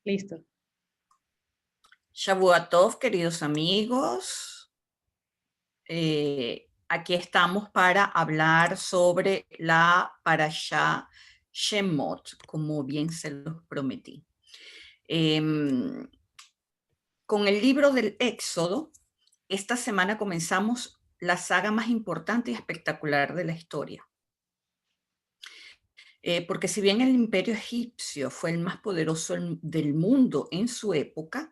Listo. Shavua Tov, queridos amigos. Aquí estamos para hablar sobre la Parashá Shemot, como bien se los prometí. Con el libro del Éxodo, esta semana comenzamos la saga más importante y espectacular de la historia. Porque si bien el imperio egipcio fue el más poderoso del mundo en su época,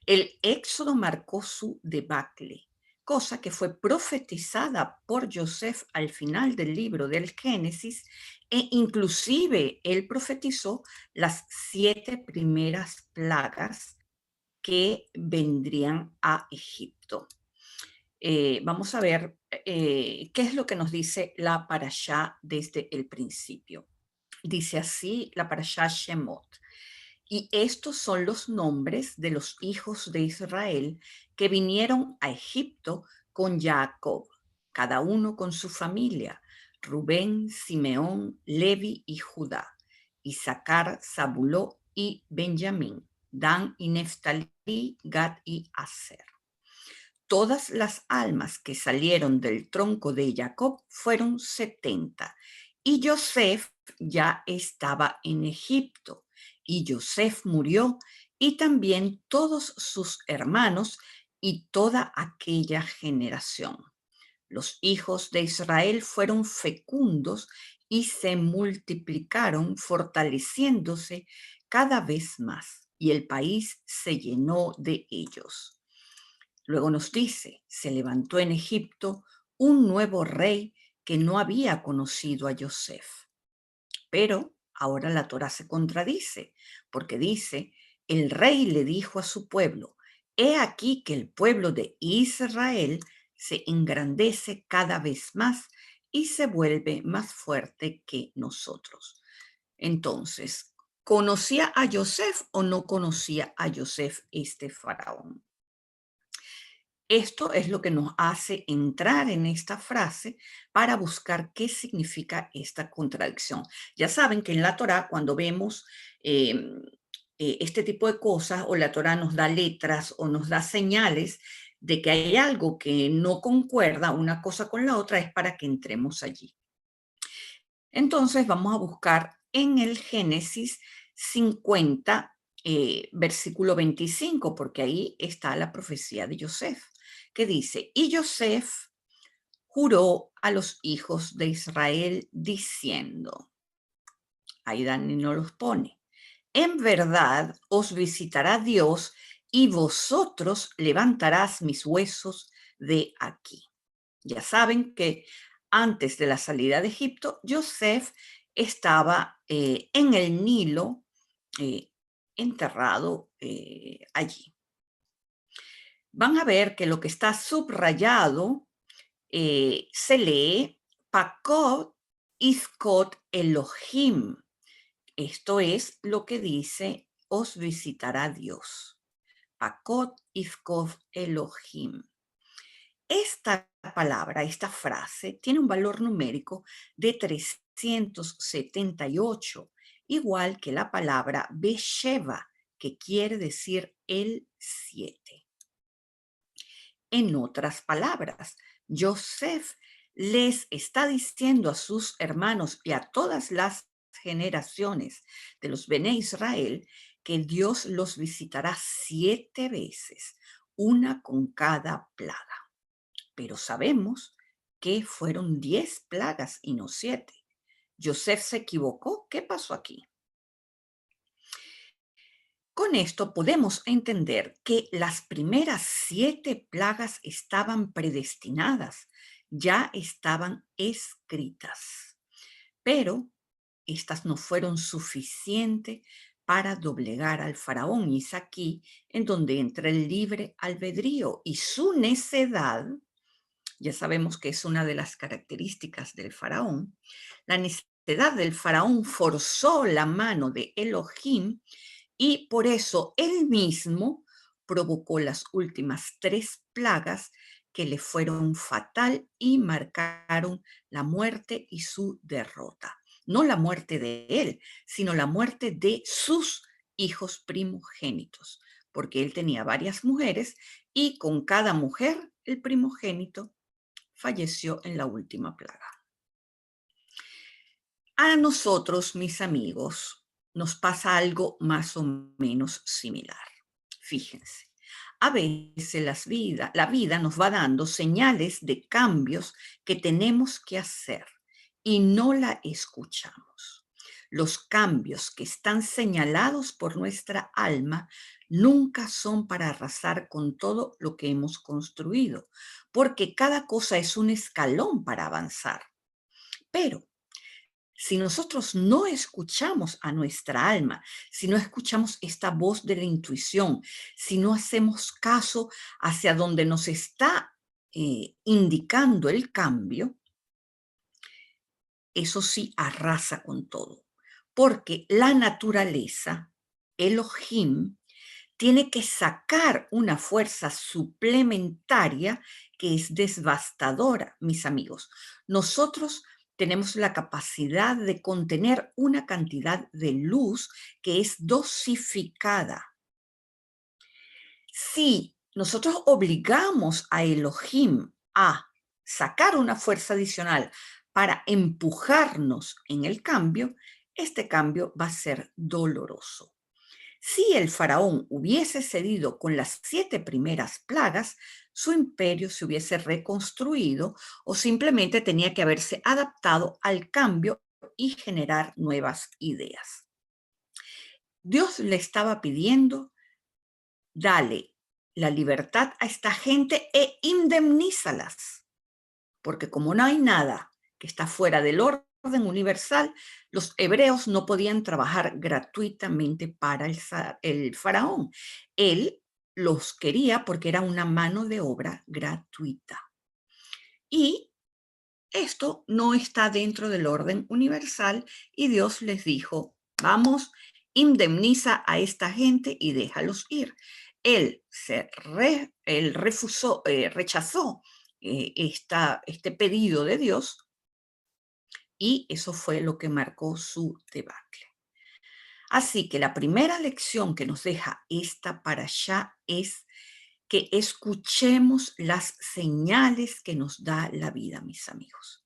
el Éxodo marcó su debacle, cosa que fue profetizada por Joseph al final del libro del Génesis, e inclusive él profetizó las 7 primeras plagas que vendrían a Egipto. Vamos a ver qué es lo que nos dice la Parashá desde el principio. Dice así la Parashá Shemot. Y estos son los nombres de los hijos de Israel que vinieron a Egipto con Jacob, cada uno con su familia: Rubén, Simeón, Levi y Judá, Isaacar, Zabuló y Benjamín, Dan y Neftalí, Gad y Aser. Todas las almas que salieron del tronco de Jacob fueron 70, y Joseph ya estaba en Egipto, y Joseph murió, y también todos sus hermanos y toda aquella generación. Los hijos de Israel fueron fecundos y se multiplicaron, fortaleciéndose cada vez más, y el país se llenó de ellos. Luego nos dice: se levantó en Egipto un nuevo rey que no había conocido a Joseph. Pero ahora la Torá se contradice, porque dice: el rey le dijo a su pueblo: he aquí que el pueblo de Israel se engrandece cada vez más y se vuelve más fuerte que nosotros. Entonces, ¿conocía a Joseph o no conocía a Joseph este faraón? Esto es lo que nos hace entrar en esta frase para buscar qué significa esta contradicción. Ya saben que en la Torá, cuando vemos este tipo de cosas, o la Torá nos da letras o nos da señales de que hay algo que no concuerda una cosa con la otra, es para que entremos allí. Entonces vamos a buscar en el Génesis 50, versículo 25, porque ahí está la profecía de Joseph, que dice: y Joseph juró a los hijos de Israel diciendo, ahí Dani no los pone: en verdad os visitará Dios y vosotros levantarás mis huesos de aquí. Ya saben que antes de la salida de Egipto, Joseph estaba en el Nilo, eh, enterrado allí. Van a ver que lo que está subrayado se lee Pakot Iskot Elohim. Esto es lo que dice: os visitará Dios. Pakot Iskot Elohim. Esta palabra, esta frase, tiene un valor numérico de 378, igual que la palabra Besheva, que quiere decir el 7. En otras palabras, Joseph les está diciendo a sus hermanos y a todas las generaciones de los Bene Israel que Dios los visitará 7 veces, una con cada plaga. Pero sabemos que fueron 10 plagas y no 7. Joseph se equivocó. ¿Qué pasó aquí? Con esto podemos entender que las primeras 7 plagas estaban predestinadas, ya estaban escritas, pero estas no fueron suficientes para doblegar al faraón. Y es aquí en donde entra el libre albedrío y su necedad. Ya sabemos que es una de las características del faraón. La necedad del faraón forzó la mano de Elohim, y por eso él mismo provocó las últimas 3 plagas que le fueron fatal y marcaron la muerte y su derrota. No la muerte de él, sino la muerte de sus hijos primogénitos, porque él tenía varias mujeres y con cada mujer el primogénito falleció en la última plaga. A nosotros, mis amigos, nos pasa algo más o menos similar. Fíjense, a veces la vida nos va dando señales de cambios que tenemos que hacer y no la escuchamos. Los cambios que están señalados por nuestra alma nunca son para arrasar con todo lo que hemos construido, porque cada cosa es un escalón para avanzar. Pero si nosotros no escuchamos a nuestra alma, si no escuchamos esta voz de la intuición, si no hacemos caso hacia donde nos está indicando el cambio, eso sí arrasa con todo. Porque la naturaleza, Elohim, tiene que sacar una fuerza suplementaria que es devastadora, mis amigos. Nosotros tenemos la capacidad de contener una cantidad de luz que es dosificada. Si nosotros obligamos a Elohim a sacar una fuerza adicional para empujarnos en el cambio, este cambio va a ser doloroso. Si el faraón hubiese cedido con las 7 primeras plagas, su imperio se hubiese reconstruido o simplemente tenía que haberse adaptado al cambio y generar nuevas ideas. Dios le estaba pidiendo, dale la libertad a esta gente e indemnízalas, porque como no hay nada que está fuera del orden universal, los hebreos no podían trabajar gratuitamente para el faraón. Él los quería porque era una mano de obra gratuita. Y esto no está dentro del orden universal y Dios les dijo, vamos, indemniza a esta gente y déjalos ir. Él rechazó este pedido de Dios y eso fue lo que marcó su debacle. Así que la primera lección que nos deja esta parashá es que escuchemos las señales que nos da la vida, mis amigos.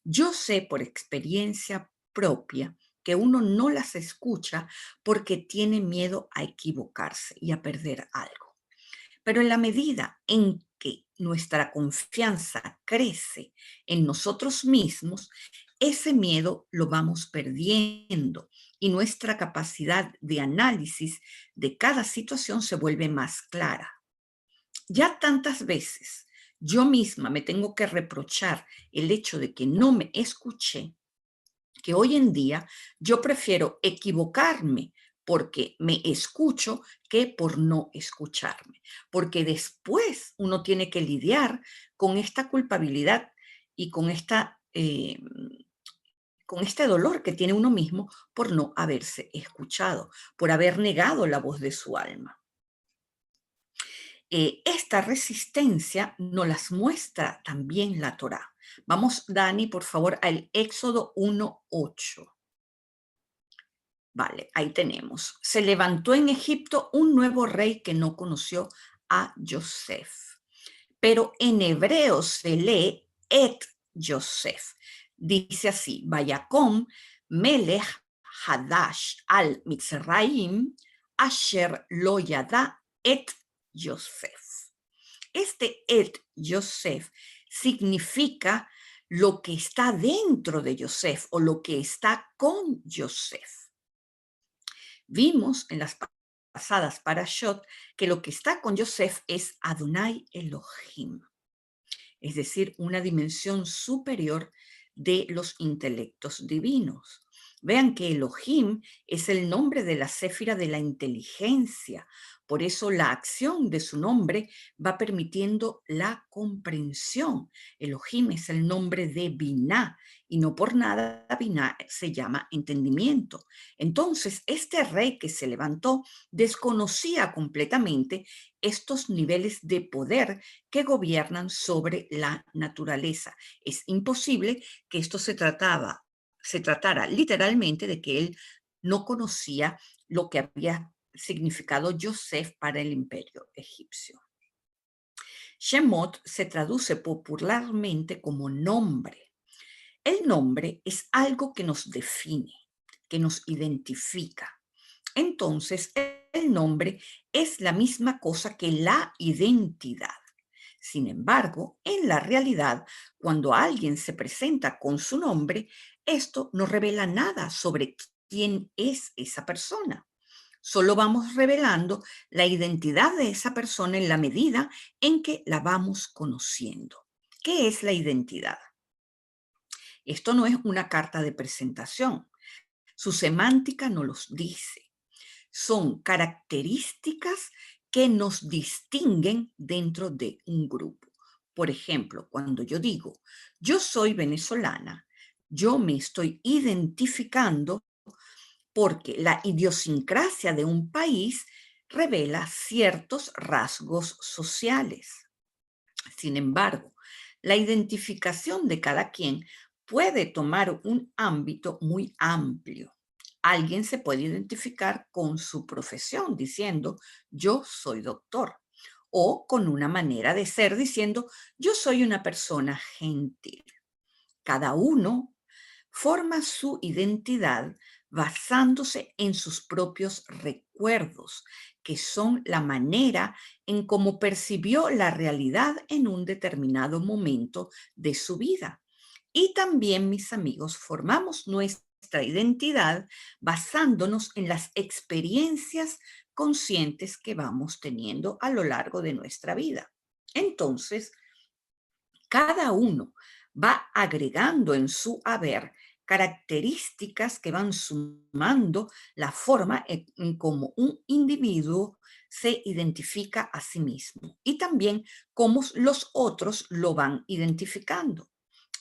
Yo sé por experiencia propia que uno no las escucha porque tiene miedo a equivocarse y a perder algo. Pero en la medida en que nuestra confianza crece en nosotros mismos, ese miedo lo vamos perdiendo y nuestra capacidad de análisis de cada situación se vuelve más clara. Ya tantas veces yo misma me tengo que reprochar el hecho de que no me escuché, que hoy en día yo prefiero equivocarme porque me escucho que por no escucharme, porque después uno tiene que lidiar con esta culpabilidad y con este dolor que tiene uno mismo por no haberse escuchado, por haber negado la voz de su alma. Esta resistencia nos las muestra también la Torá. Vamos, Dani, por favor, al Éxodo 1:8. Vale, ahí tenemos. Se levantó en Egipto un nuevo rey que no conoció a Yosef. Pero en hebreo se lee et Yosef. Dice así, Vayacom melech hadash al Mitzraim asher lo yada et Yosef. Este et Yosef significa lo que está dentro de Yosef o lo que está con Yosef. Vimos en las pasadas parashot que lo que está con Yosef es Adonai Elohim, es decir, una dimensión superior de los intelectos divinos. Vean que Elohim es el nombre de la céfira de la inteligencia, por eso la acción de su nombre va permitiendo la comprensión. Elohim es el nombre de Biná y no por nada Biná se llama entendimiento. Entonces, este rey que se levantó desconocía completamente estos niveles de poder que gobiernan sobre la naturaleza. Es imposible que esto se tratara literalmente de que él no conocía lo que había significado Yosef para el imperio egipcio. Shemot se traduce popularmente como nombre. El nombre es algo que nos define, que nos identifica. Entonces, el nombre es la misma cosa que la identidad. Sin embargo, en la realidad, cuando alguien se presenta con su nombre, esto no revela nada sobre quién es esa persona. Solo vamos revelando la identidad de esa persona en la medida en que la vamos conociendo. ¿Qué es la identidad? Esto no es una carta de presentación. Su semántica no los dice. Son características que nos distinguen dentro de un grupo. Por ejemplo, cuando yo digo, yo soy venezolana, yo me estoy identificando porque la idiosincrasia de un país revela ciertos rasgos sociales. Sin embargo, la identificación de cada quien puede tomar un ámbito muy amplio. Alguien se puede identificar con su profesión diciendo, yo soy doctor, o con una manera de ser diciendo, yo soy una persona gentil. Cada uno forma su identidad basándose en sus propios recuerdos, que son la manera en cómo percibió la realidad en un determinado momento de su vida. Y también, mis amigos, formamos nuestra identidad basándonos en las experiencias conscientes que vamos teniendo a lo largo de nuestra vida. Entonces, cada uno va agregando en su haber características que van sumando la forma en cómo un individuo se identifica a sí mismo y también cómo los otros lo van identificando.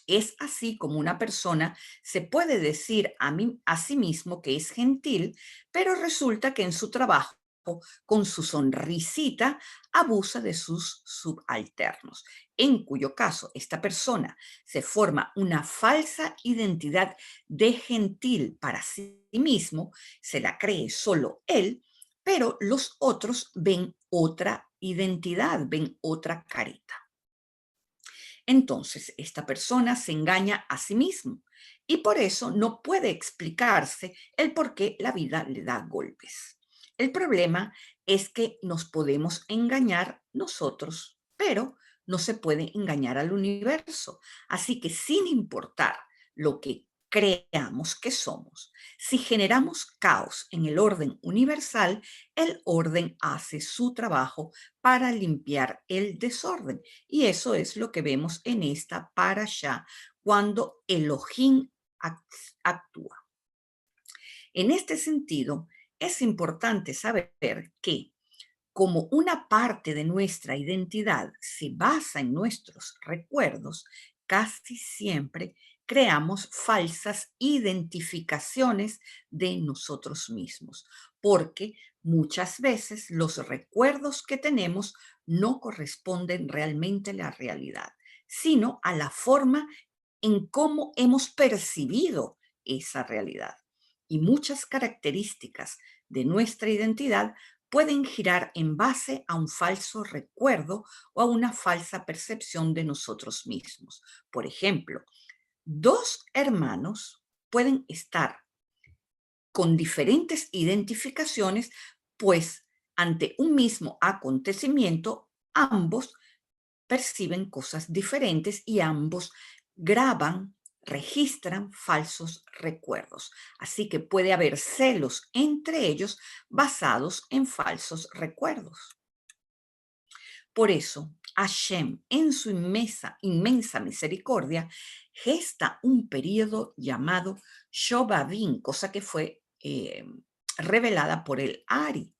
Es así como una persona se puede decir a sí mismo que es gentil, pero resulta que en su trabajo, con su sonrisita, abusa de sus subalternos, en cuyo caso esta persona se forma una falsa identidad de gentil para sí mismo, se la cree solo él, pero los otros ven otra identidad, ven otra carita. Entonces, esta persona se engaña a sí mismo y por eso no puede explicarse el por qué la vida le da golpes. El problema es que nos podemos engañar nosotros, pero no se puede engañar al universo. Así que sin importar lo que creamos que somos, si generamos caos en el orden universal, el orden hace su trabajo para limpiar el desorden. Y eso es lo que vemos en esta parashá cuando Elohim actúa. En este sentido, es importante saber que como una parte de nuestra identidad se basa en nuestros recuerdos, casi siempre creamos falsas identificaciones de nosotros mismos, porque muchas veces los recuerdos que tenemos no corresponden realmente a la realidad, sino a la forma en cómo hemos percibido esa realidad. Y muchas características de nuestra identidad pueden girar en base a un falso recuerdo o a una falsa percepción de nosotros mismos. Por ejemplo, dos hermanos pueden estar con diferentes identificaciones, pues ante un mismo acontecimiento, ambos perciben cosas diferentes y ambos graban, registran falsos recuerdos. Así que puede haber celos entre ellos basados en falsos recuerdos. Por eso, Hashem, en su inmensa misericordia, gesta un periodo llamado Shobabim, cosa que fue revelada por el Ari,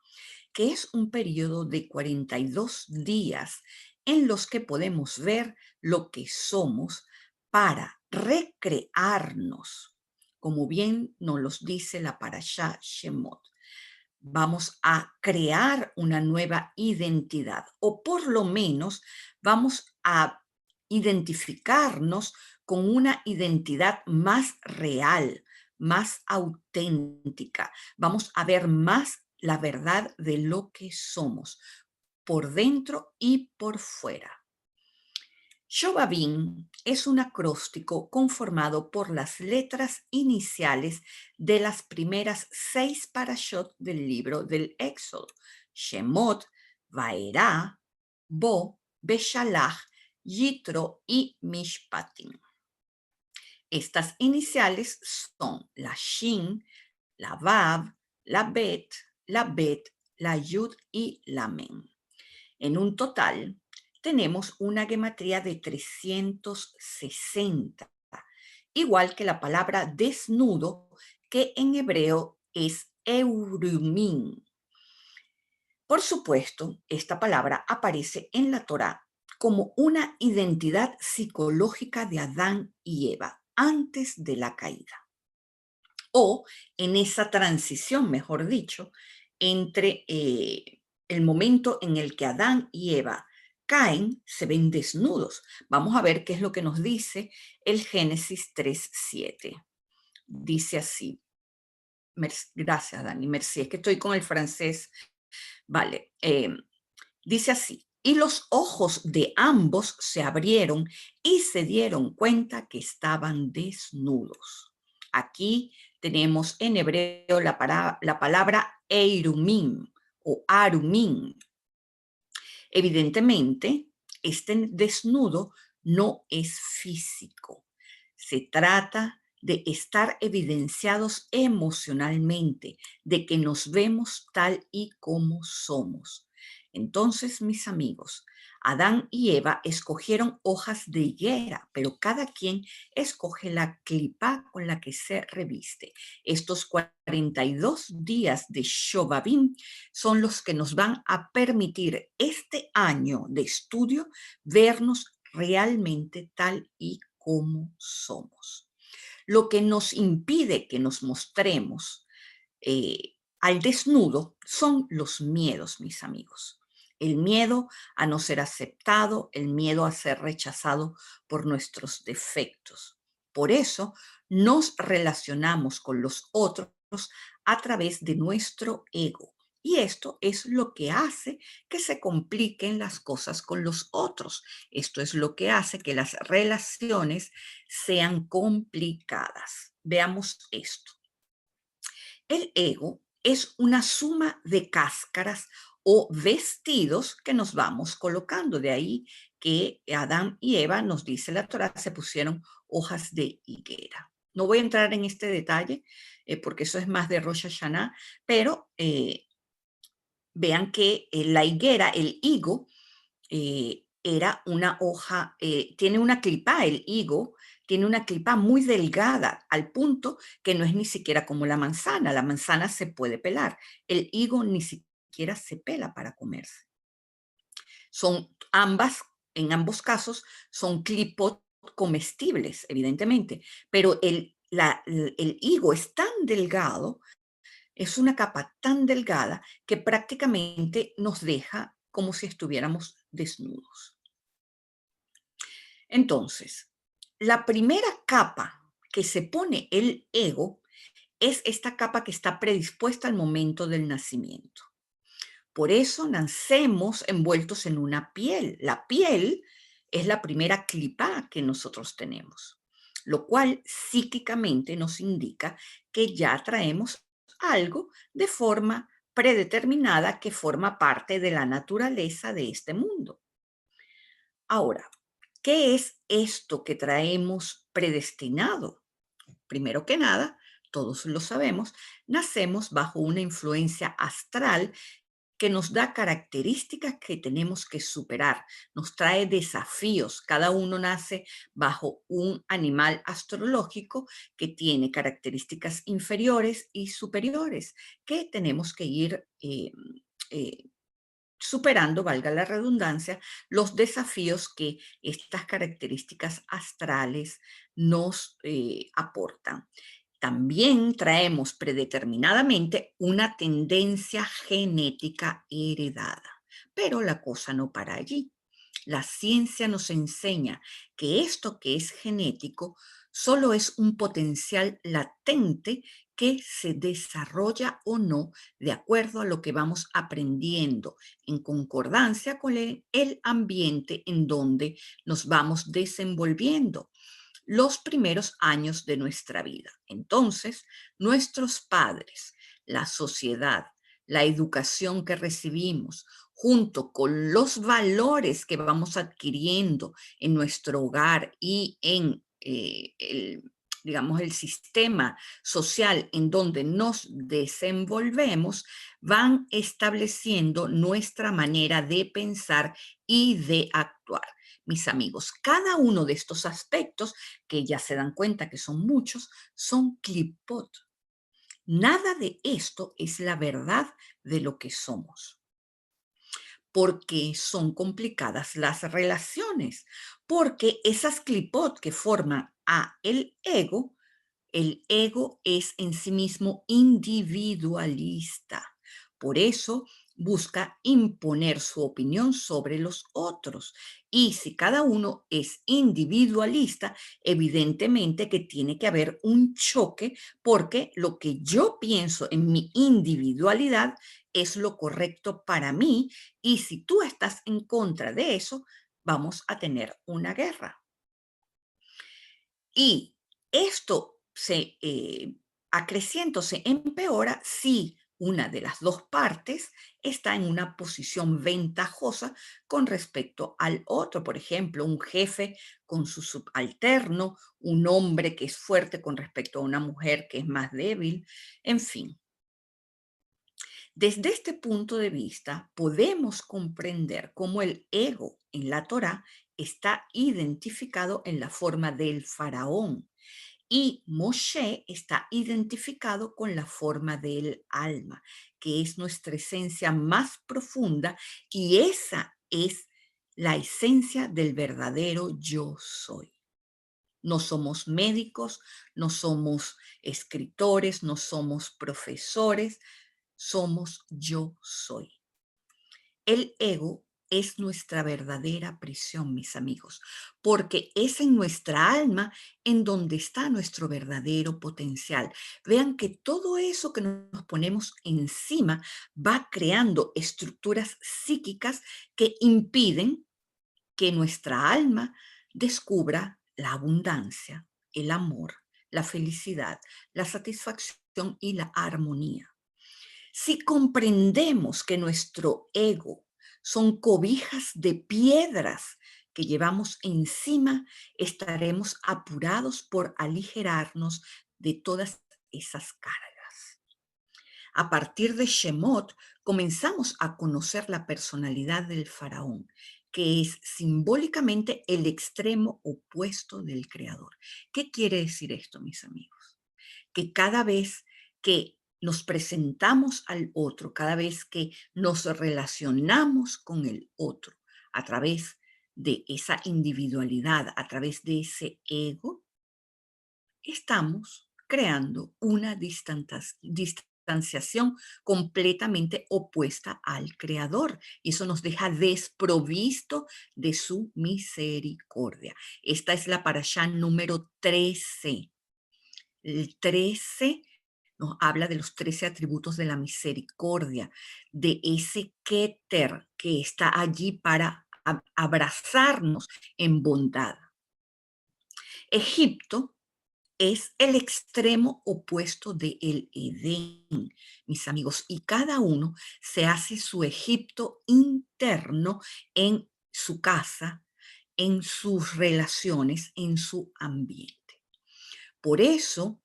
que es un periodo de 42 días en los que podemos ver lo que somos para recrearnos, como bien nos los dice la Parashá Shemot. Vamos a crear una nueva identidad, o por lo menos vamos a identificarnos con una identidad más real, más auténtica. Vamos a ver más la verdad de lo que somos, por dentro y por fuera. Shobabin es un acróstico conformado por las letras iniciales de las primeras 6 parashot del libro del Éxodo: Shemot, Vaerá, Bo, Beshalach, Yitro y Mishpatim. Estas iniciales son la Shin, la Vav, la Bet, la Yud y la Men. En un total, tenemos una gematría de 360, igual que la palabra desnudo, que en hebreo es eurumim. Por supuesto, esta palabra aparece en la Torá como una identidad psicológica de Adán y Eva antes de la caída, o en esa transición, mejor dicho, entre el momento en el que Adán y Eva caen, se ven desnudos. Vamos a ver qué es lo que nos dice el Génesis 3:7. Dice así. Gracias, Dani. Merci, es que estoy con el francés. Vale. Dice así: y los ojos de ambos se abrieron y se dieron cuenta que estaban desnudos. Aquí tenemos en hebreo la palabra eirumim o arumim. Evidentemente, este desnudo no es físico. Se trata de estar evidenciados emocionalmente, de que nos vemos tal y como somos. Entonces, mis amigos, Adán y Eva escogieron hojas de higuera, pero cada quien escoge la clipa con la que se reviste. Estos 42 días de Shobabim son los que nos van a permitir este año de estudio vernos realmente tal y como somos. Lo que nos impide que nos mostremos al desnudo son los miedos, mis amigos. El miedo a no ser aceptado, el miedo a ser rechazado por nuestros defectos. Por eso nos relacionamos con los otros a través de nuestro ego. Y esto es lo que hace que se compliquen las cosas con los otros. Esto es lo que hace que las relaciones sean complicadas. Veamos esto. El ego es una suma de cáscaras o vestidos que nos vamos colocando. De ahí que Adán y Eva, nos dice la Torá, se pusieron hojas de higuera. No voy a entrar en este detalle porque eso es más de Rosh Hashanah, pero vean que la higuera, el higo, era una hoja, tiene una clipa, el higo tiene una clipa muy delgada, al punto que no es ni siquiera como la manzana se puede pelar, el higo ni siquiera se pela para comerse. Son ambas, en ambos casos, son clipot comestibles, evidentemente, pero el higo es tan delgado, es una capa tan delgada que prácticamente nos deja como si estuviéramos desnudos. Entonces, la primera capa que se pone el ego es esta capa que está predispuesta al momento del nacimiento. Por eso nacemos envueltos en una piel. La piel es la primera clipa que nosotros tenemos, lo cual psíquicamente nos indica que ya traemos algo de forma predeterminada que forma parte de la naturaleza de este mundo. Ahora, ¿qué es esto que traemos predestinado? Primero que nada, todos lo sabemos, nacemos bajo una influencia astral que nos da características que tenemos que superar, nos trae desafíos. Cada uno nace bajo un animal astrológico que tiene características inferiores y superiores que tenemos que ir superando, valga la redundancia, los desafíos que estas características astrales nos aportan. También traemos predeterminadamente una tendencia genética heredada, pero la cosa no para allí. La ciencia nos enseña que esto que es genético solo es un potencial latente que se desarrolla o no de acuerdo a lo que vamos aprendiendo, en concordancia con el ambiente en donde nos vamos desenvolviendo los primeros años de nuestra vida. Entonces, nuestros padres, la sociedad, la educación que recibimos, junto con los valores que vamos adquiriendo en nuestro hogar y en digamos, el sistema social en donde nos desenvolvemos, van estableciendo nuestra manera de pensar y de actuar. Mis amigos, cada uno de estos aspectos, que ya se dan cuenta que son muchos, son clipot. Nada de esto es la verdad de lo que somos. Porque son complicadas las relaciones, porque esas clipot que forman a el ego es en sí mismo individualista. Por eso busca imponer su opinión sobre los otros. Y si cada uno es individualista, evidentemente que tiene que haber un choque porque lo que yo pienso en mi individualidad es lo correcto para mí y si tú estás en contra de eso, vamos a tener una guerra. Y esto acreciento, se empeora si una de las dos partes está en una posición ventajosa con respecto al otro. Por ejemplo, un jefe con su subalterno, un hombre que es fuerte con respecto a una mujer que es más débil, en fin. Desde este punto de vista, podemos comprender cómo el ego en la Torá está identificado en la forma del faraón y Moshe está identificado con la forma del alma, que es nuestra esencia más profunda y esa es la esencia del verdadero yo soy. No somos médicos, no somos escritores, no somos profesores, somos yo soy. El ego es nuestra verdadera prisión, mis amigos, porque es en nuestra alma en donde está nuestro verdadero potencial. Vean que todo eso que nos ponemos encima va creando estructuras psíquicas que impiden que nuestra alma descubra la abundancia, el amor, la felicidad, la satisfacción y la armonía. Si comprendemos que nuestro ego son cobijas de piedras que llevamos encima, estaremos apurados por aligerarnos de todas esas cargas. A partir de Shemot, comenzamos a conocer la personalidad del faraón, que es simbólicamente el extremo opuesto del creador. ¿Qué quiere decir esto, mis amigos? Que cada vez que nos presentamos al otro, cada vez que nos relacionamos con el otro a través de esa individualidad, a través de ese ego, estamos creando una distanciación completamente opuesta al Creador y eso nos deja desprovisto de su misericordia. Esta es la parashá número 13. El 13 nos habla de los 13 atributos de la misericordia, de ese Keter que está allí para abrazarnos en bondad. Egipto es el extremo opuesto del Edén, mis amigos, y cada uno se hace su Egipto interno en su casa, en sus relaciones, en su ambiente. Por eso,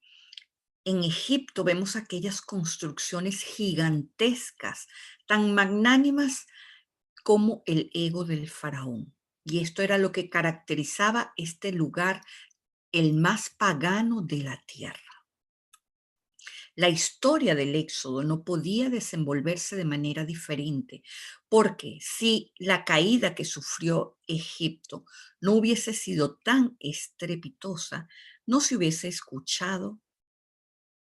en Egipto vemos aquellas construcciones gigantescas, tan magnánimas como el ego del faraón. Y esto era lo que caracterizaba este lugar, el más pagano de la tierra. La historia del éxodo no podía desenvolverse de manera diferente, porque si la caída que sufrió Egipto no hubiese sido tan estrepitosa, no se hubiese escuchado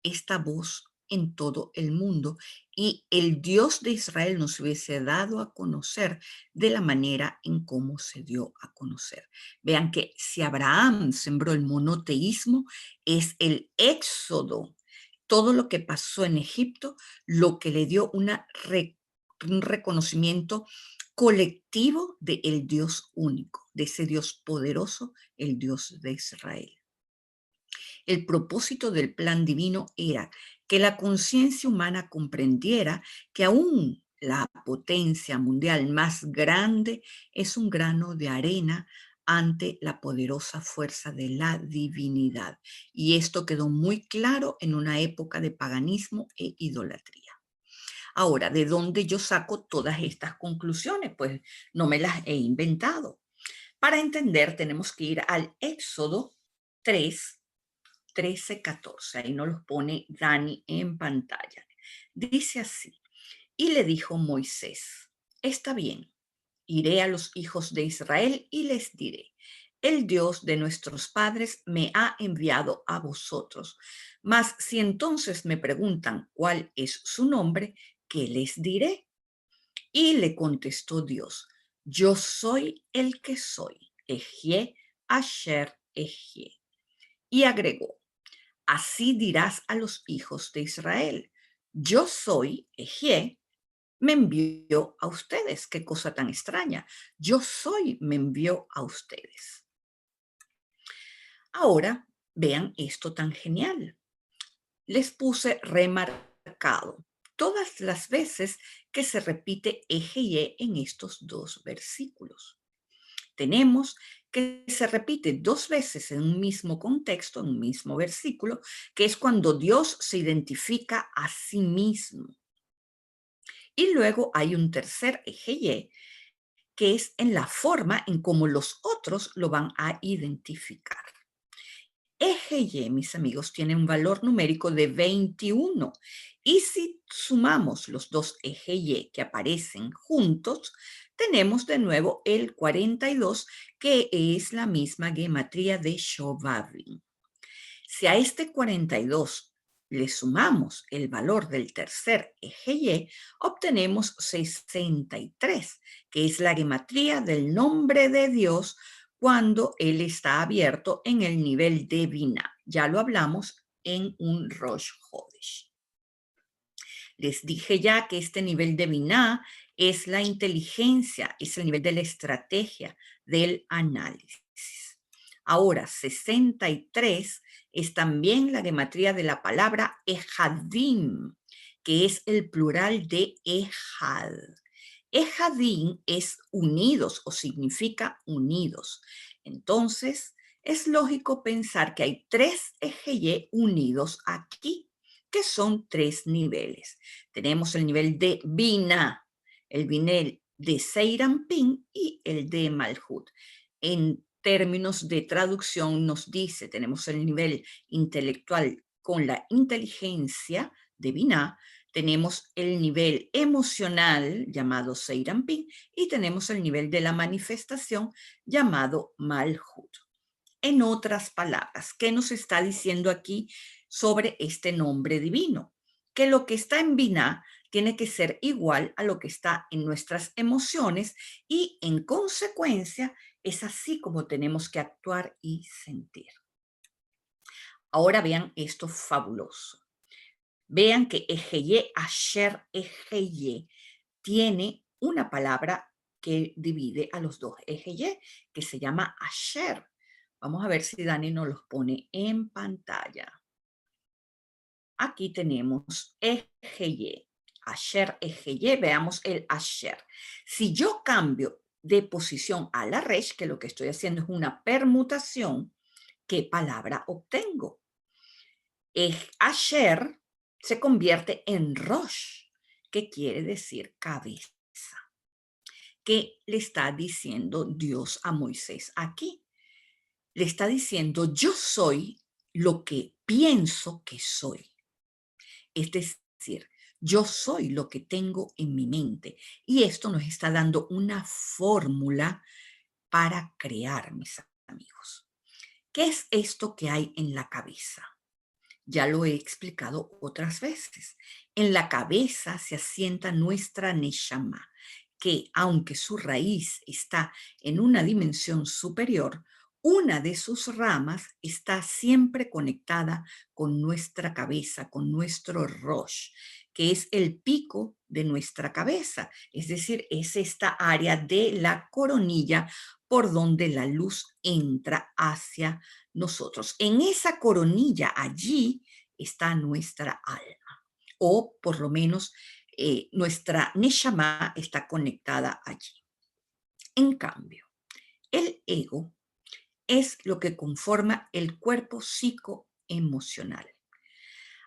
esta voz en todo el mundo y el Dios de Israel nos hubiese dado a conocer de la manera en cómo se dio a conocer. Vean que si Abraham sembró el monoteísmo, es el éxodo, todo lo que pasó en Egipto, lo que le dio un reconocimiento colectivo del Dios único, de ese Dios poderoso, el Dios de Israel. El propósito del plan divino era que la conciencia humana comprendiera que aún la potencia mundial más grande es un grano de arena ante la poderosa fuerza de la divinidad. Y esto quedó muy claro en una época de paganismo e idolatría. Ahora, ¿de dónde yo saco todas estas conclusiones? Pues no me las he inventado. Para entender, tenemos que ir al Éxodo 3, 13, 14. Ahí nos los pone Dani en pantalla. Dice así: y le dijo Moisés: está bien, iré a los hijos de Israel y les diré: el Dios de nuestros padres me ha enviado a vosotros. Mas si entonces me preguntan cuál es su nombre, ¿qué les diré? Y le contestó Dios: yo soy el que soy, Ejie Asher Ejie. Y agregó: así dirás a los hijos de Israel: yo soy, Ejie, me envió a ustedes. Qué cosa tan extraña. Yo soy, me envió a ustedes. Ahora, vean esto tan genial. Les puse remarcado todas las veces que se repite Ejie en estos dos versículos. Tenemos que se repite dos veces en un mismo contexto, en un mismo versículo, que es cuando Dios se identifica a sí mismo. Y luego hay un tercer Ejeye, que es en la forma en cómo los otros lo van a identificar. Ejeye, mis amigos, tiene un valor numérico de 21. Y si sumamos los dos Ejeye que aparecen juntos, tenemos de nuevo el 42, que es la misma gematría de Shobabin. Si a este 42 le sumamos el valor del tercer Ejeye, obtenemos 63, que es la gematría del nombre de Dios cuando él está abierto en el nivel de Binah. Ya lo hablamos en un Rosh Hodesh. Les dije ya que este nivel de Binah es la inteligencia, es el nivel de la estrategia, del análisis. Ahora, 63 es también la gematría de la palabra Ejadim, que es el plural de Ejad. Ejadim es unidos o significa unidos. Entonces, es lógico pensar que hay tres Ejeye unidos aquí, que son tres niveles. Tenemos el nivel de Binah, el nivel de Seirampin y el de Malhut. En términos de traducción nos dice, tenemos el nivel intelectual con la inteligencia de Binah, tenemos el nivel emocional llamado Seirampin y tenemos el nivel de la manifestación llamado Malhut. En otras palabras, ¿qué nos está diciendo aquí sobre este nombre divino? Que lo que está en Binah tiene que ser igual a lo que está en nuestras emociones y en consecuencia es así como tenemos que actuar y sentir. Ahora vean esto fabuloso. Vean que Ejeye Asher Ejeye tiene una palabra que divide a los dos Ejeye, que se llama Asher. Vamos a ver si Dani nos los pone en pantalla. Aquí tenemos Ejeye, Asher Ejeye, veamos el Asher. Si yo cambio de posición a la Resh, que lo que estoy haciendo es una permutación, ¿qué palabra obtengo? Asher se convierte en Rosh, que quiere decir cabeza. ¿Qué le está diciendo Dios a Moisés aquí? Le está diciendo: yo soy lo que pienso que soy. Es decir, yo soy lo que tengo en mi mente. Y esto nos está dando una fórmula para crear, mis amigos. ¿Qué es esto que hay en la cabeza? Ya lo he explicado otras veces. En la cabeza se asienta nuestra Neshama, que aunque su raíz está en una dimensión superior, una de sus ramas está siempre conectada con nuestra cabeza, con nuestro Rosh, que es el pico de nuestra cabeza. Es decir, es esta área de la coronilla por donde la luz entra hacia nosotros. En esa coronilla, allí está nuestra alma, o por lo menos nuestra Neshama está conectada allí. En cambio, el ego es lo que conforma el cuerpo psicoemocional.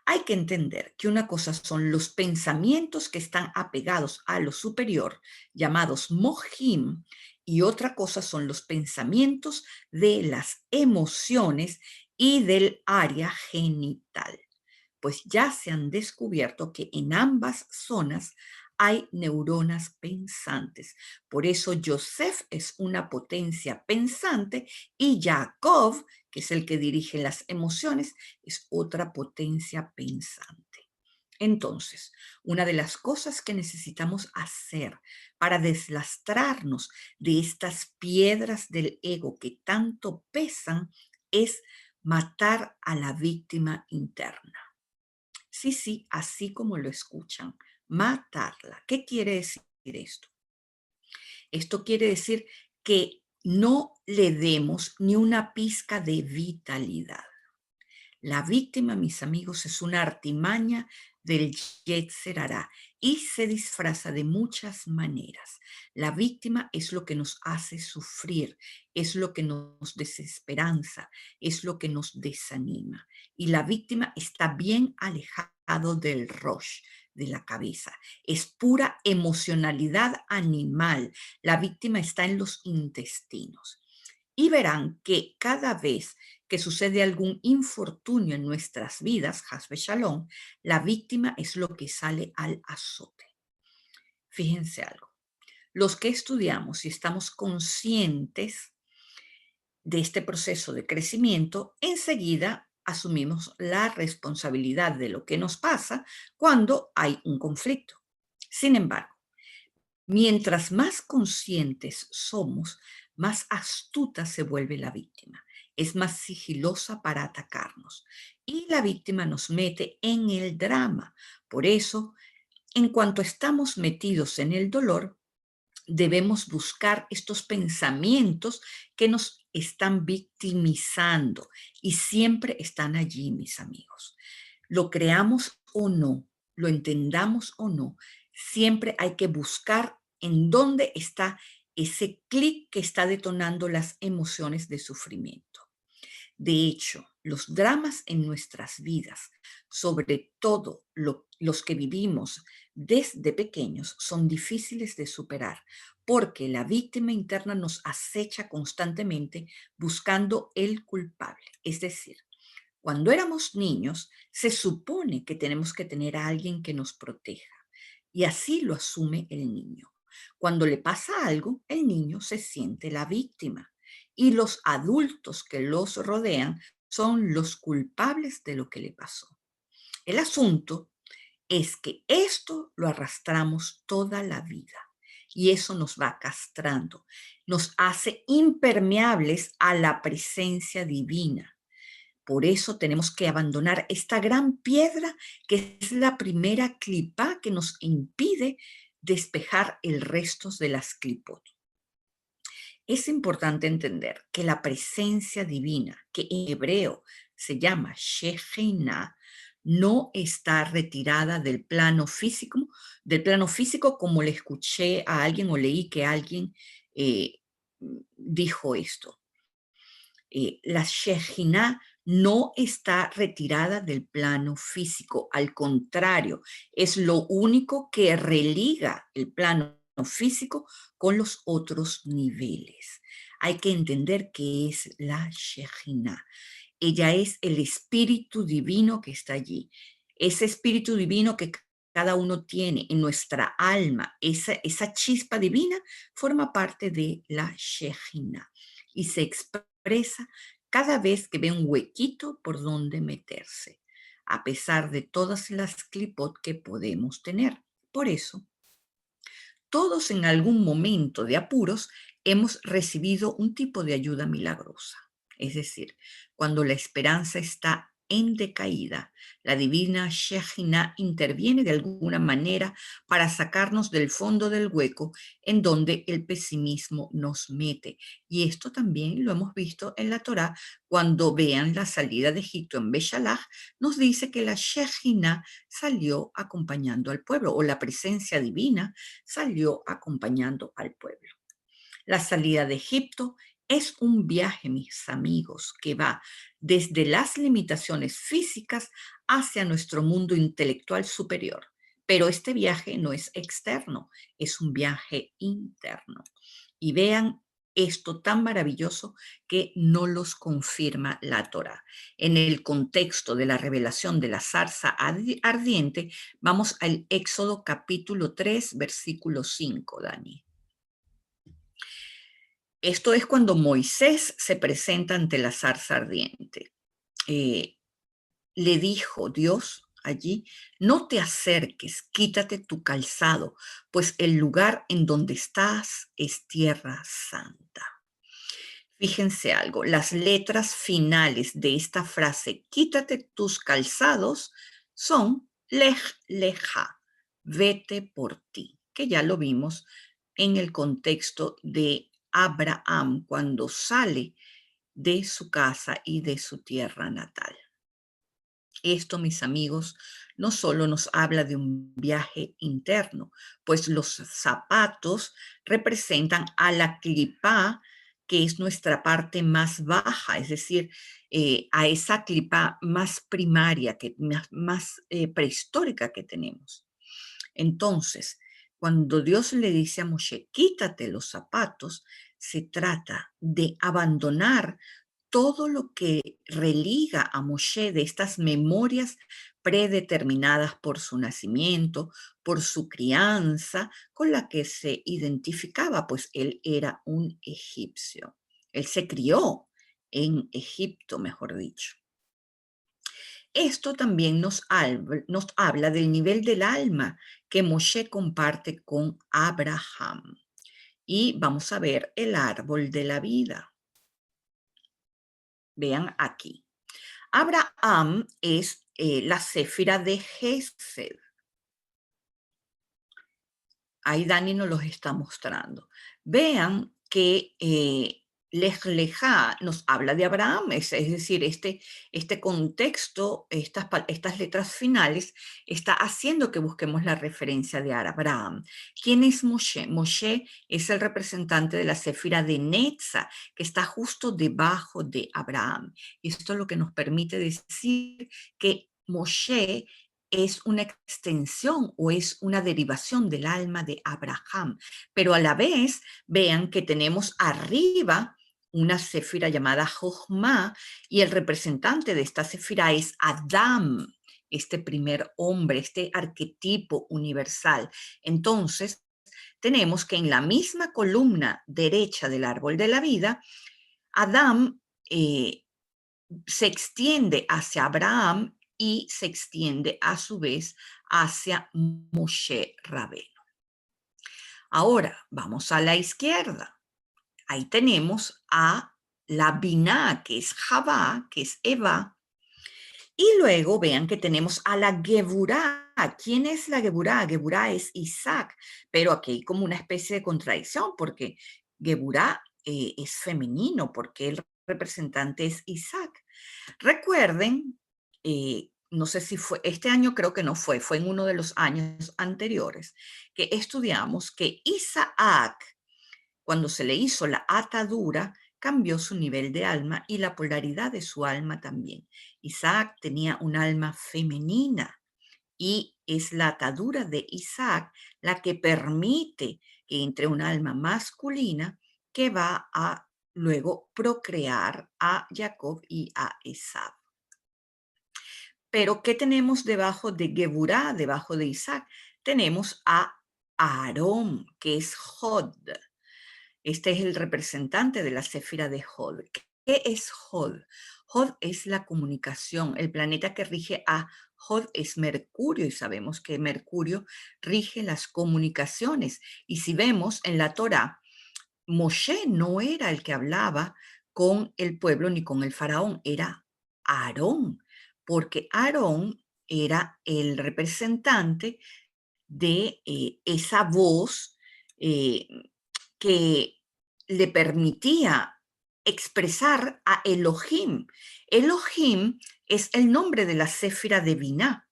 Hay que entender que una cosa son los pensamientos que están apegados a lo superior, llamados mohim, y otra cosa son los pensamientos de las emociones y del área genital. Pues ya se han descubierto que en ambas zonas hay neuronas pensantes. Por eso Joseph es una potencia pensante y Jacob, que es el que dirige las emociones, es otra potencia pensante. Entonces, una de las cosas que necesitamos hacer para deslastrarnos de estas piedras del ego que tanto pesan es matar a la víctima interna. Sí, sí, así como lo escuchan, matarla. ¿Qué quiere decir esto? Esto quiere decir que no le demos ni una pizca de vitalidad. La víctima, mis amigos, es una artimaña del Yetzer Hará y se disfraza de muchas maneras. La víctima es lo que nos hace sufrir, es lo que nos desesperanza, es lo que nos desanima. Y la víctima está bien alejado del Rosh, de la cabeza. Es pura emocionalidad animal. La víctima está en los intestinos. Y verán que cada vez que sucede algún infortunio en nuestras vidas, Hasbe Shalom, la víctima es lo que sale al azote. Fíjense algo. Los que estudiamos y estamos conscientes de este proceso de crecimiento, enseguida asumimos la responsabilidad de lo que nos pasa cuando hay un conflicto. Sin embargo, mientras más conscientes somos, más astuta se vuelve la víctima. Es más sigilosa para atacarnos. Y la víctima nos mete en el drama. Por eso, en cuanto estamos metidos en el dolor, debemos buscar estos pensamientos que nos están victimizando y siempre están allí, mis amigos. Lo creamos o no, lo entendamos o no, siempre hay que buscar en dónde está ese clic que está detonando las emociones de sufrimiento. De hecho, los dramas en nuestras vidas, sobre todo los que vivimos desde pequeños, son difíciles de superar porque la víctima interna nos acecha constantemente buscando el culpable. Es decir, cuando éramos niños, se supone que tenemos que tener a alguien que nos proteja y así lo asume el niño. Cuando le pasa algo, el niño se siente la víctima y los adultos que los rodean son los culpables de lo que le pasó. El asunto es que esto lo arrastramos toda la vida y eso nos va castrando, nos hace impermeables a la presencia divina. Por eso tenemos que abandonar esta gran piedra que es la primera clipa que nos impide despejar el resto de las clipot. Es importante entender que la presencia divina, que en hebreo se llama Shekhinah, no está retirada del plano físico como le escuché a alguien o leí que alguien eh, dijo esto. La Shekhinah no está retirada del plano físico, al contrario, es lo único que religa el plano físico con los otros niveles. Hay que entender qué es la Shekhinah. Ella es el espíritu divino que está allí. Ese espíritu divino que cada uno tiene en nuestra alma, esa chispa divina forma parte de la Shekhinah y se expresa cada vez que ve un huequito por donde meterse. a pesar de todas las clipot que podemos tener. Por eso, todos en algún momento de apuros hemos recibido un tipo de ayuda milagrosa. Es decir, cuando la esperanza está en decaída, la divina Shejina interviene de alguna manera para sacarnos del fondo del hueco en donde el pesimismo nos mete. Y esto también lo hemos visto en la Torá. Cuando vean la salida de Egipto en Beshalach, nos dice que la Shejina salió acompañando al pueblo, o la presencia divina salió acompañando al pueblo. La salida de Egipto es un viaje, mis amigos, que va desde las limitaciones físicas hacia nuestro mundo intelectual superior. Pero este viaje no es externo, es un viaje interno. Y vean esto tan maravilloso que no los confirma la Torá. En el contexto de la revelación de la zarza ardiente, vamos al Éxodo capítulo 3, versículo 5, Dani. Esto es cuando Moisés se presenta ante la zarza ardiente. Le dijo Dios allí, no te acerques, quítate tu calzado, pues el lugar en donde estás es tierra santa. Fíjense algo, las letras finales de esta frase, quítate tus calzados, son lej leja, vete por ti, que ya lo vimos en el contexto de Abraham cuando sale de su casa y de su tierra natal. Esto, mis amigos, no solo nos habla de un viaje interno, pues los zapatos representan a la clipá, que es nuestra parte más baja, es decir, a esa clipá más primaria, más prehistórica que tenemos. Entonces, cuando Dios le dice a Moshe, quítate los zapatos, se trata de abandonar todo lo que religa a Moshe de estas memorias predeterminadas por su nacimiento, por su crianza, con la que se identificaba, pues él era un egipcio. Él se crió en Egipto, mejor dicho. Esto también nos habla del nivel del alma que Moshe comparte con Abraham. Y vamos a ver el árbol de la vida. Vean aquí. Abraham es la céfira de Gesed. Ahí Dani nos los está mostrando. Vean que Lej Lejá nos habla de Abraham, es decir, este contexto, estas letras finales, está haciendo que busquemos la referencia de Abraham. ¿Quién es Moshe? Moshe es el representante de la céfira de Netza, que está justo debajo de Abraham. Y esto es lo que nos permite decir que Moshe es una extensión o es una derivación del alma de Abraham. Pero a la vez, vean que tenemos arriba una céfira llamada Jochma y el representante de esta céfira es Adam, este primer hombre, este arquetipo universal. Entonces, tenemos que en la misma columna derecha del árbol de la vida, Adam se extiende hacia Abraham y se extiende a su vez hacia Moshe Rabbeinu. Ahora vamos a la izquierda. Ahí tenemos a la Binah, que es Javá, que es Eva. Y luego vean que tenemos a la Geburá. ¿Quién es la Geburá? Geburá es Isaac, pero aquí hay como una especie de contradicción porque Geburá es femenino, porque el representante es Isaac. Recuerden, no sé si fue, este año creo que no fue en uno de los años anteriores, que estudiamos que Isaac, cuando se le hizo la atadura, cambió su nivel de alma y la polaridad de su alma también. Isaac tenía un alma femenina y es la atadura de Isaac la que permite que entre un alma masculina que va a luego procrear a Jacob y a Esaú. Pero ¿qué tenemos debajo de Geburá, debajo de Isaac? Tenemos a Aarón, que es Hod. Este es el representante de la céfira de Hod. ¿Qué es Hod? Hod es la comunicación. El planeta que rige a Hod es Mercurio y sabemos que Mercurio rige las comunicaciones. Y si vemos en la Torá, Moshe no era el que hablaba con el pueblo ni con el faraón, era Aarón, porque Aarón era el representante de esa voz eh, que le permitía expresar a Elohim. Elohim es el nombre de la Séfira de Binah.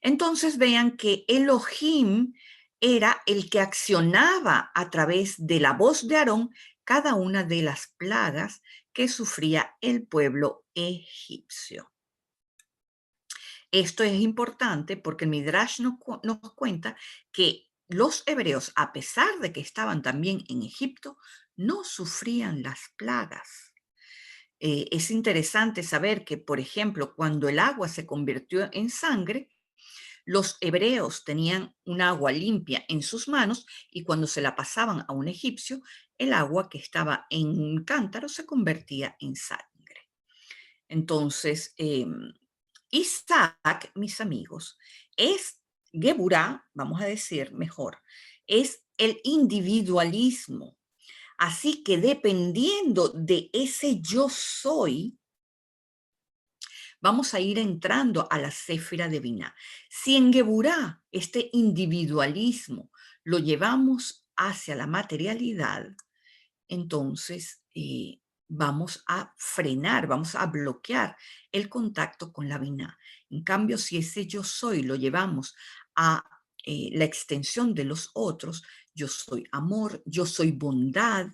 Entonces vean que Elohim era el que accionaba a través de la voz de Aarón cada una de las plagas que sufría el pueblo egipcio. Esto es importante porque el Midrash nos cuenta que los hebreos, a pesar de que estaban también en Egipto, no sufrían las plagas. Es interesante saber que, por ejemplo, cuando el agua se convirtió en sangre, los hebreos tenían un agua limpia en sus manos y cuando se la pasaban a un egipcio, el agua que estaba en un cántaro se convertía en sangre. Entonces, Isaac, mis amigos, es Geburá, vamos a decir mejor, es el individualismo. Así que dependiendo de ese yo soy, vamos a ir entrando a la céfira de Binah. Si en Geburá este individualismo lo llevamos hacia la materialidad, entonces vamos a frenar, vamos a bloquear el contacto con la Binah. En cambio, si ese yo soy lo llevamos a la extensión de los otros, yo soy amor, yo soy bondad,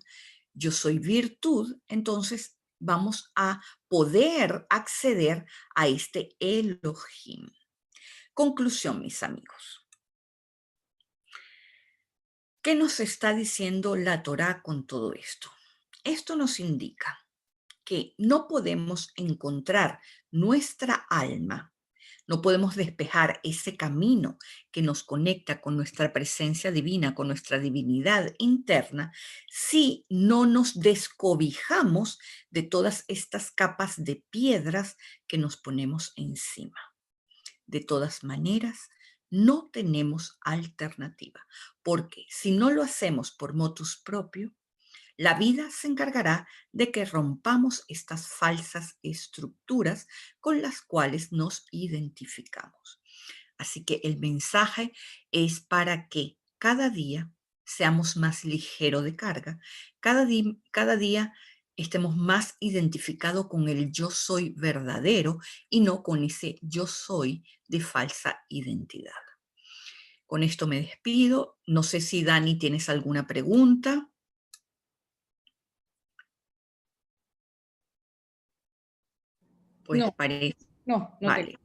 yo soy virtud, entonces vamos a poder acceder a este Elohim. Conclusión, mis amigos. ¿Qué nos está diciendo la Torá con todo esto? Esto nos indica que no podemos encontrar nuestra alma, no podemos despejar ese camino que nos conecta con nuestra presencia divina, con nuestra divinidad interna, si no nos descobijamos de todas estas capas de piedras que nos ponemos encima. De todas maneras, no tenemos alternativa, porque si no lo hacemos por motus propio, la vida se encargará de que rompamos estas falsas estructuras con las cuales nos identificamos. Así que el mensaje es para que cada día seamos más ligeros de carga, cada día estemos más identificados con el yo soy verdadero y no con ese yo soy de falsa identidad. Con esto me despido. No sé si Dani tienes alguna pregunta. Pues No, parece, no tengo. vale,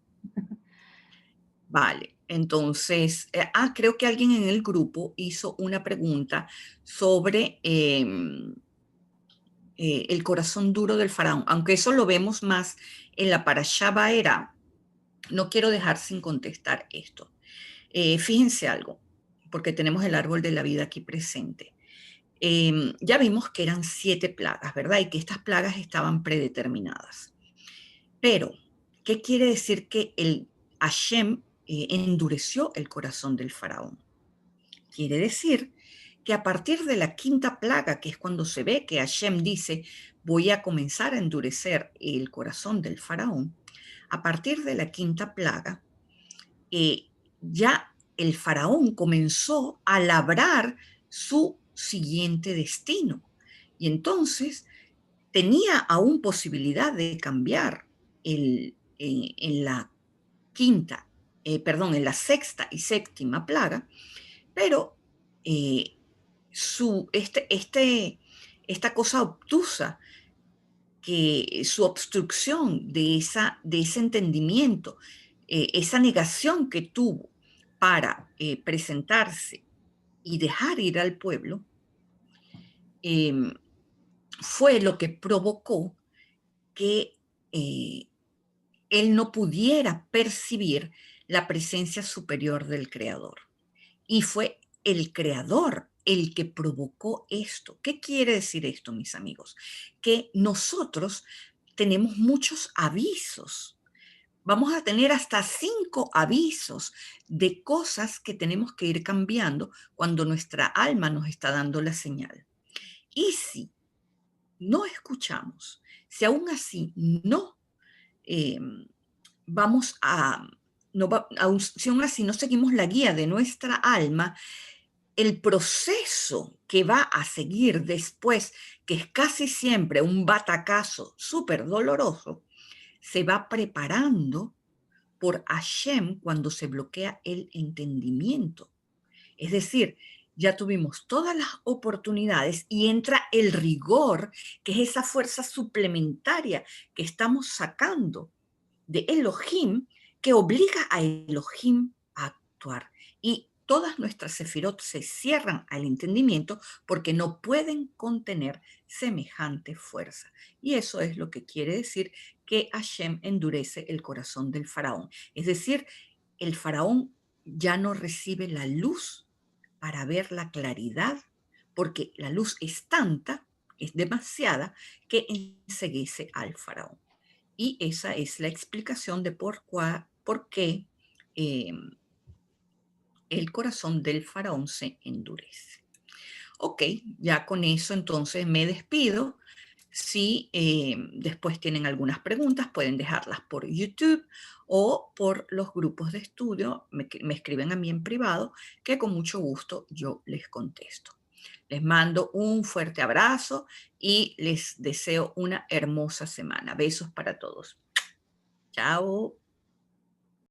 vale. Entonces, creo que alguien en el grupo hizo una pregunta sobre el corazón duro del faraón, aunque eso lo vemos más en la Parashá Vaera. No quiero dejar sin contestar esto. Fíjense algo, porque tenemos el árbol de la vida aquí presente. Ya vimos que eran 7 plagas, ¿verdad? Y que estas plagas estaban predeterminadas. Pero, ¿qué quiere decir que el Hashem endureció el corazón del faraón? Quiere decir que a partir de la quinta plaga, que es cuando se ve que Hashem dice, voy a comenzar a endurecer el corazón del faraón, a partir de la quinta plaga, ya el faraón comenzó a labrar su siguiente destino. Y entonces tenía aún posibilidad de cambiar en la en la sexta y séptima plaga, pero eh, esta cosa obtusa, que su obstrucción de ese entendimiento, esa negación que tuvo para presentarse y dejar ir al pueblo, eh, fue lo que provocó que él no pudiera percibir la presencia superior del Creador. Y fue el Creador el que provocó esto. ¿Qué quiere decir esto, mis amigos? Que nosotros tenemos muchos avisos. Vamos a tener hasta 5 avisos de cosas que tenemos que ir cambiando cuando nuestra alma nos está dando la señal. Y si no escuchamos, si aún así no eh, vamos a, no va, si aún así no seguimos la guía de nuestra alma, el proceso que va a seguir después, que es casi siempre un batacazo súper doloroso, se va preparando por Hashem cuando se bloquea el entendimiento. Es decir, ya tuvimos todas las oportunidades y entra el rigor, que es esa fuerza suplementaria que estamos sacando de Elohim, que obliga a Elohim a actuar. Y todas nuestras sefirot se cierran al entendimiento porque no pueden contener semejante fuerza. Y eso es lo que quiere decir que Hashem endurece el corazón del faraón. Es decir, el faraón ya no recibe la luz para ver la claridad, porque la luz es tanta, es demasiada, que enceguece al faraón. Y esa es la explicación de por qué eh, el corazón del faraón se endurece. Ok, ya con eso entonces me despido. Si después tienen algunas preguntas, pueden dejarlas por YouTube o por los grupos de estudio. Me escriben a mí en privado, que con mucho gusto yo les contesto. Les mando un fuerte abrazo y les deseo una hermosa semana. Besos para todos. Chao.